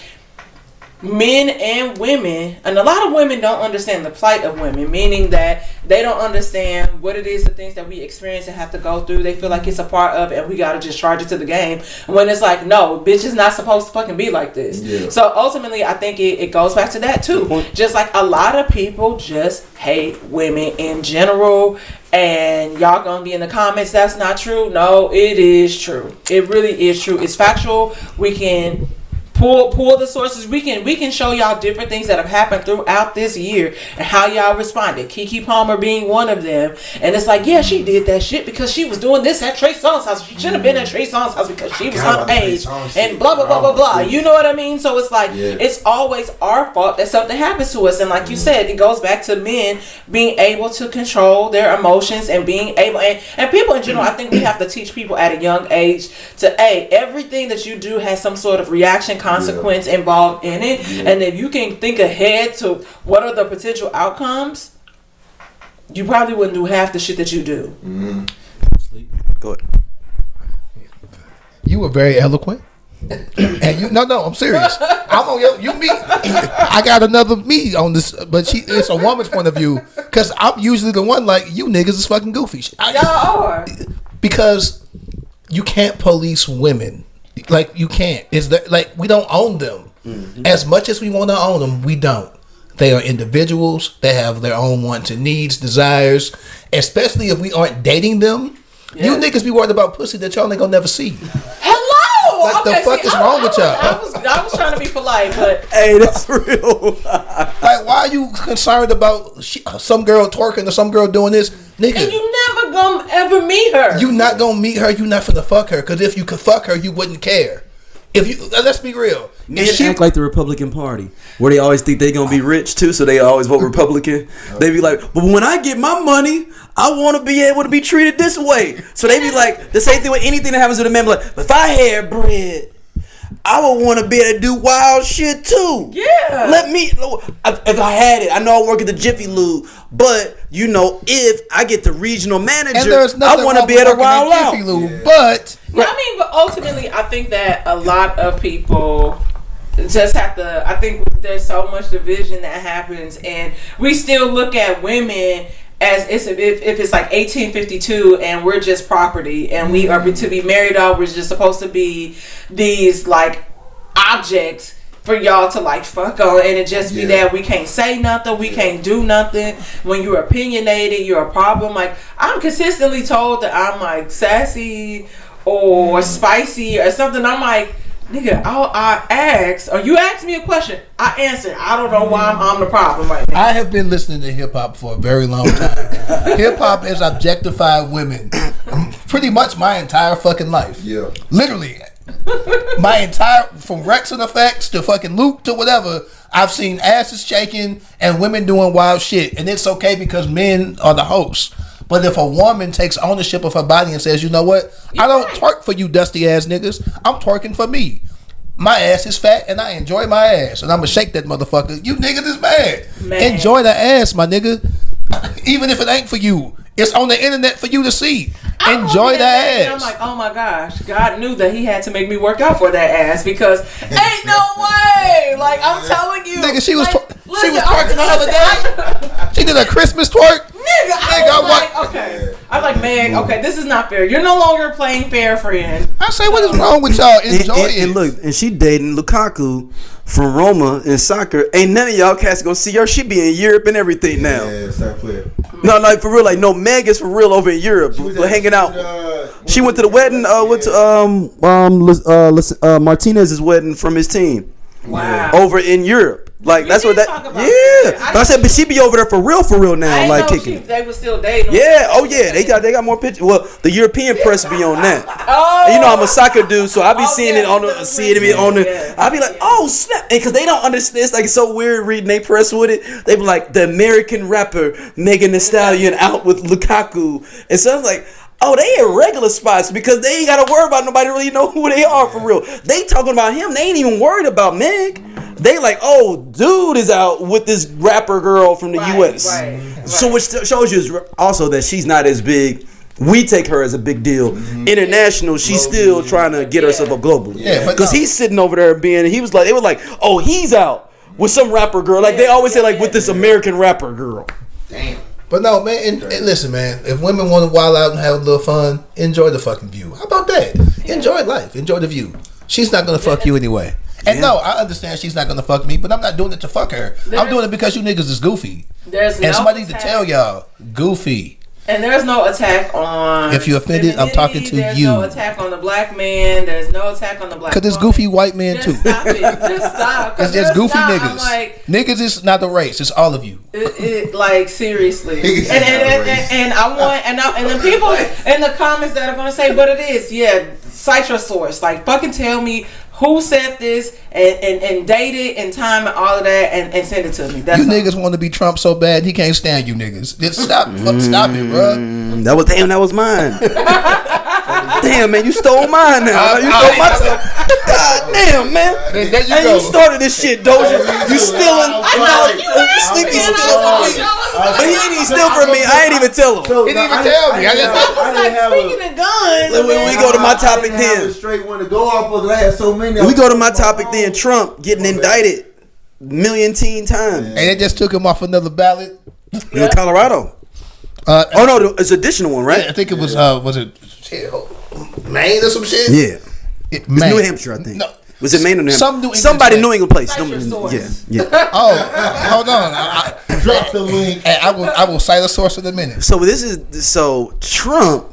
men and women, and a lot of women don't understand the plight of women, meaning that they don't understand what it is, the things that we experience and have to go through. They feel like it's a part of it and we gotta just charge it to the game, when it's like, no, bitch is not supposed to fucking be like this. So ultimately I think it goes back to that too. Just like a lot of people just hate women in general, and y'all gonna be in the comments, that's not true. No, it is true. It really is true. It's factual. We can pull the sources. We can show y'all different things that have happened throughout this year and how y'all responded. Keke Palmer being one of them. And it's like, yeah, she did that shit because she was doing this at Trey Songz house. She shouldn't have been at Trey Songz house because she was underage and blah blah blah blah blah. You know what I mean? So it's like, it's always our fault that something happens to us. And like you said, it goes back to men being able to control their emotions and being able, and people in general. I think we have to teach people at a young age to, everything that you do has some sort of reaction, consequence involved in it. And if you can think ahead to what are the potential outcomes, you probably wouldn't do half the shit that you do. Go ahead. You were very eloquent. And you, no, I'm serious. I'm on you me. I got another me on this, but it's a woman's point of view, because I'm usually the one like, you niggas is fucking goofy. Y'all are. Because you can't police women. Like, you can't. It's that, like, we don't own them. As much as we want to own them, we don't. They are individuals. They have their own wants and needs, desires. Especially if we aren't dating them. You niggas be worried about pussy that y'all ain't gonna never see. Hello. Like, the fuck is wrong with y'all? I was trying to be polite, but hey, that's real. Like, why are you concerned about some girl twerking or some girl doing this, nigga? And you never gonna ever meet her. You not gonna meet her. You not finna fuck her. Because if you could fuck her, you wouldn't care. If you, let's be real. Men act like the Republican Party, where they always think they gonna be rich too, so they always vote Republican. They be like, but when I get my money, I want to be able to be treated this way. So they be like, the same thing with anything that happens with a man. Like, if I had bread, I would want to be able to do wild shit too. Yeah. Let me, if I had it, I know I work at the Jiffy Lube, but you know, if I get the regional manager, and there's I want to be able to wild out. Jiffy Lube, but yeah, I mean, but ultimately, I think that a lot of people just have to. I think there's so much division that happens, and we still look at women as if it's like 1852 and we're just property and we are to be married off. We're just supposed to be these like objects for y'all to like fuck on, and it just be that we can't say nothing, we can't do nothing. When you're opinionated, you're a problem. Like, I'm consistently told that I'm like sassy or spicy or something. I'm like, nigga, I asked, or you asked me a question, I answered. I don't know why I'm the problem right now. I have been listening to hip hop for a very long time. Hip hop has objectified women pretty much my entire fucking life. Yeah. Literally. My entire, from Rex and Effects to fucking Luke to whatever, I've seen asses shaking and women doing wild shit. And it's okay because men are the hosts. But if a woman takes ownership of her body and says, you know what, I don't twerk for you dusty ass niggas, I'm twerking for me. My ass is fat and I enjoy my ass, and I'm gonna shake that motherfucker. You niggas is mad. Enjoy the ass, my nigga. Even if it ain't for you, it's on the internet for you to see. Enjoy the ass. I'm like, oh my gosh, God knew that He had to make me work out for that ass, because ain't no way. Like, I'm telling you, nigga, she was like, she was twerking the other day. She did a Christmas twerk. Nigga, I was like, okay. I was like, man, okay, this is not fair. You're no longer playing fair, friend. I say, what is wrong with y'all? Enjoy it. And look, and she dating Lukaku from Roma in soccer. Ain't none of y'all cats gonna see her. She be in Europe and everything now. Yeah, start playing. No, like for real, like no, Meg is for real over in Europe. We're hanging out. She went to the wedding. Went to Martinez's wedding from his team. Wow. Over in Europe. Like, that's what that. Yeah. But I said, but she be over there for real now. I like know kicking. they were still dating. Yeah. Oh yeah. They got more pictures. Well, the European press be on that. Oh. And you know I'm a soccer dude, so I be seeing it on the. I be like, oh snap, because they don't understand. It's like, it's so weird reading they press with it. They be like, the American rapper Megan Thee Stallion out with Lukaku, and so I was like, oh, they in regular spots because they ain't got to worry about nobody really know who they are for real. They talking about him. They ain't even worried about Meg. They like, oh, dude is out with this rapper girl from the U.S. Right. So which shows you also that she's not as big. We take her as a big deal. Mm-hmm. International, she's still trying to get herself up global. Yeah, because he's sitting over there they was like, oh, he's out with some rapper girl. Like they always say, like with this American rapper girl. Damn. But no, man, and listen, man, if women want to wild out and have a little fun, enjoy the fucking view. How about that? Enjoy life. Enjoy the view. She's not going to fuck you anyway. And no, I understand she's not going to fuck me, but I'm not doing it to fuck her. I'm doing it because you niggas is goofy. And somebody needs to tell y'all, goofy. And there's no attack on. If you're offended, I'm talking to there's you. There's no attack on the black man. There's no attack on the black. Because there's goofy white men too. Stop it. Just stop. Because there's goofy niggas. Like, niggas is not the race. It's all of you. Like seriously. And I want and the people in the comments that are gonna say, but it is cite your source. Like fucking tell me who said this and date it and time and all of that and send it to me. That's you niggas want to be Trump so bad he can't stand you niggas. Just stop it, bro. That was mine. Damn, man, you stole mine now. You stole my time. God damn, man. There you go. You started this shit, Doja. You stealing. I know. Sneaky stealing from me. But he ain't even steal from me. I ain't even tell him. He didn't even tell me. I didn't have speaking of guns. We go to my topic then. Straight one to go off of. I had so many. We go to my topic then. Trump getting indicted million times. And they just took him off another ballot. In Colorado. Oh no, it's an additional one, right? Yeah, I think it was it Maine or some shit? Yeah. It's New Hampshire, I think. No. Was it Maine or New Hampshire? Somebody New England place. Yeah. Oh, hold on. Drop the link. I will cite a source in a minute. So Trump.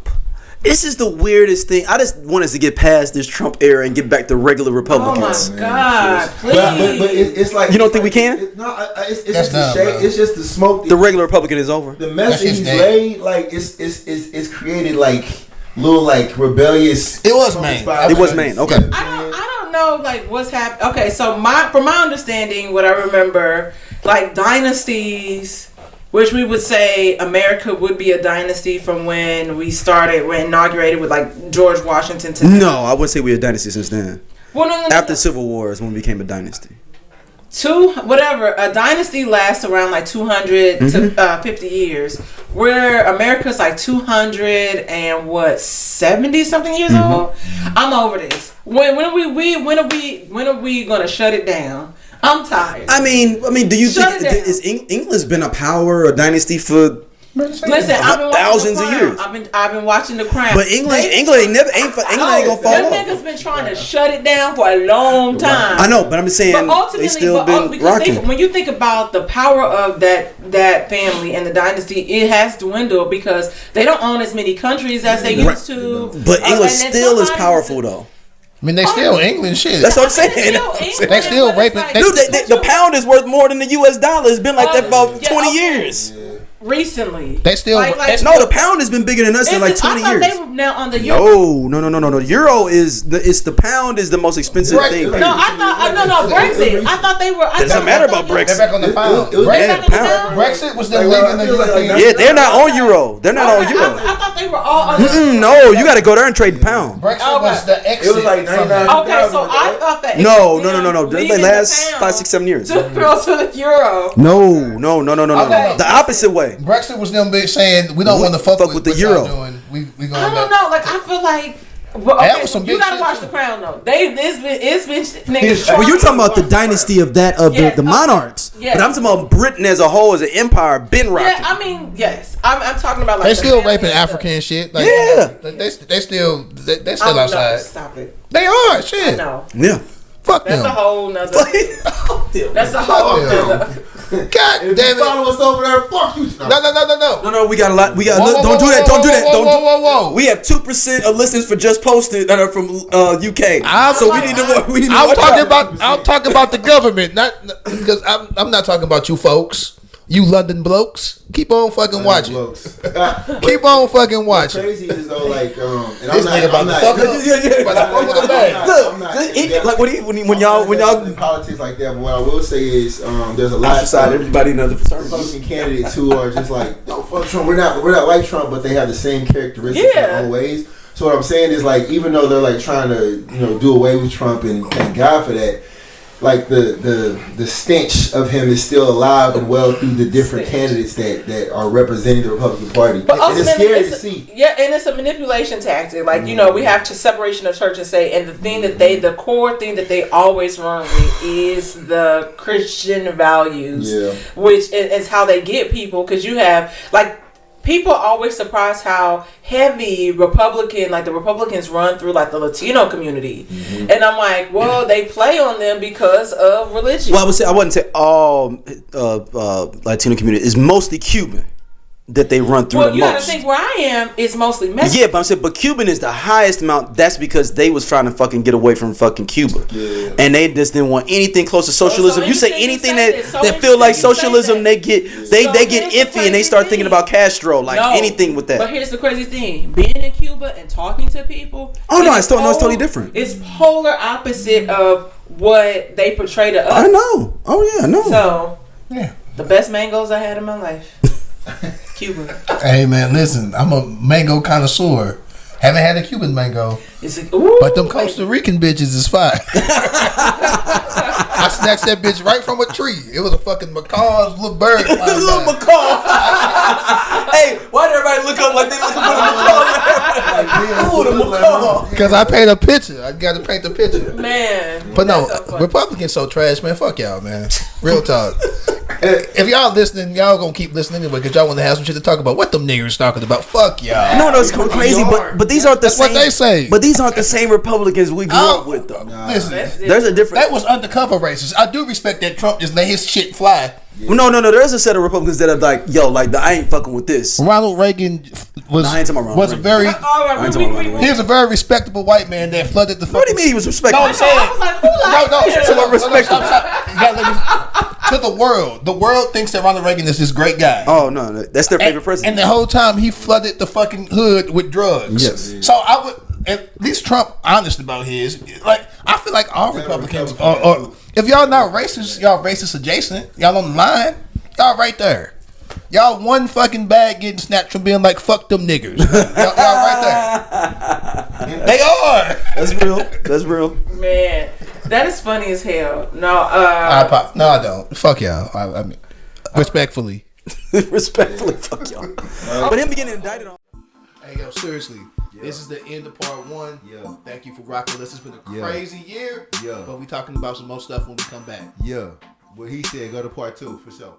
This is the weirdest thing. I just want us to get past this Trump era and get back to regular Republicans. Oh my God, please. But it's like, you don't think we can? It's just the shade. It's just the smoke. The regular Republican is over. The message he's laid, like it's created like little like rebellious. It was Maine. It was Maine. Okay. I don't know like what's happened. Okay, so from my understanding, what I remember, like dynasties. Which we would say America would be a dynasty from when we inaugurated with like George Washington to now. No, I wouldn't say we're a dynasty since then. Well, no. After Civil War is when it became a dynasty. A dynasty lasts around like 200 to 50 years, where America's like 70 something years old. I'm over this. When are we gonna shut it down? I'm tired. I mean, do you think is England's been a power or dynasty for? Listen, I've been thousands of years. I've been watching The Crown. But England ain't gonna fall Them off. niggas been trying to shut it down for a long time. I know, but I'm saying they still been rocking. When you think about the power of that family and the dynasty, it has dwindled because they don't own as many countries as they used to. But England still is powerful though. I mean, they still England shit. That's what I'm saying. They still raping. Dude, the pound is worth more than the U.S. dollar. It's been like that for about 20 years. Recently, they still no. The pound has been bigger than us in like 20 years. They were now on the euro. No. Euro is the pound is the most expensive thing. No, I thought Brexit. I thought they were. It doesn't matter about Brexit. They're back on the pound. Brexit was them leaving the European. Yeah, they're not on euro. They're not on euro. I thought they were all on. No, you got to go there and trade the pound. Brexit was the exit. It was like 99. Okay, so I thought that. No. They last 5, 6, 7 years. To the euro. No. The opposite way. Brexit was them saying we don't want to fuck with the euro. We going I don't know. Like I feel like. Well, okay, you gotta watch The Crown though. It's been niggas. Well, you're talking about the dynasty of the monarchs. Yes. But I'm talking about Britain as a whole, as an empire, been rocking. Yeah, I mean, yes. I'm talking about like they still raping African shit. Like, yeah, they still outside. Stop it. They are shit. I know. Yeah. Fuck them. That's a whole nother. That's a whole nother. God damn it! Follow us over there. Fuck you. No. We got a lot. Don't do that. Whoa. We have 2% of listeners for Just Posted that are from UK. I'm talking about the government, not because I'm not talking about you folks. You London blokes, keep on fucking watching. Keep on fucking watching. Crazy is though, like, and this nigga about to fuck with the bag. Look, when y'all in politics like that, but what I will say is, there's a lot of everybody in other Republican candidates who are just like, no, fuck Trump. We're not like Trump, but they have the same characteristics in their own ways. So what I'm saying is, like, even though they're like trying to do away with Trump, and thank God for that. Like the stench of him is still alive and well through the different candidates that are representing the Republican Party. But and it's scary to see. Yeah, and it's a manipulation tactic. Like, we have to separation of church and state, and the core thing that they always run with is the Christian values, which is how they get people. Because you have like. People are always surprised how heavy the Republicans run through like the Latino community, and I'm like, well, they play on them because of religion. Well, I wouldn't say all Latino community is mostly Cuban that they run through the most. Well, you gotta think where I am is mostly Mexican. Yeah, but I'm saying, Cuban is the highest amount. That's because they was trying to fucking get away from fucking Cuba, and they just didn't want anything close to socialism. You say anything that feel like socialism, they get iffy and they start thinking about Castro, like anything with that. But here's the crazy thing: being in Cuba and talking to people. It's totally different. It's polar opposite of what they portray to us. I know. Oh yeah, I know. So the best mangoes I had in my life. Cuban. Hey man, listen, I'm a mango connoisseur. Haven't had a Cuban mango, but them Costa Rican bitches is fire. I snatched that bitch right from a tree. It was a fucking macaw's little bird. Little macaw. Hey, why did everybody look up like they looking for the macaw? Because I paint a picture. I got to paint the picture. Man. But no, Republicans so trash, man. Fuck y'all, man. Real talk. If y'all listening, y'all gonna keep listening anyway because y'all want to have some shit to talk about. What them niggers talking about? Fuck y'all. No, it's crazy, but these aren't the same. What they say. But these aren't the same Republicans we grew up with, though. Listen, there's a difference. That was undercover racist. I do respect that Trump just let his shit fly. Yeah. No. There's a set of Republicans that are like, I ain't fucking with this. Ronald Reagan was a very respectable white man that flooded the. What do you mean he was respectable? No, I'm saying. I was like, who to the world. The world thinks that Ronald Reagan is this great guy. Oh no, that's their favorite president. And the whole time he flooded the fucking hood with drugs. Yes. So I would, at least Trump honest about his. Like I feel like all Republicans are. If y'all not racist, y'all racist adjacent. Y'all on the line. Y'all right there. Y'all one fucking bag getting snatched from being like fuck them niggers. Y'all right there. They are. That's real. That's real. Man, that is funny as hell. No, No, I don't. Fuck y'all. I mean, respectfully. Respectfully, fuck y'all. But him getting indicted on. Hey, yo, seriously. Yeah. This is the end of part 1. Yeah. Thank you for rocking with us. It's been a crazy year. Yeah. But we talking about some more stuff when we come back. Yeah. What he said, go to part 2 for sure.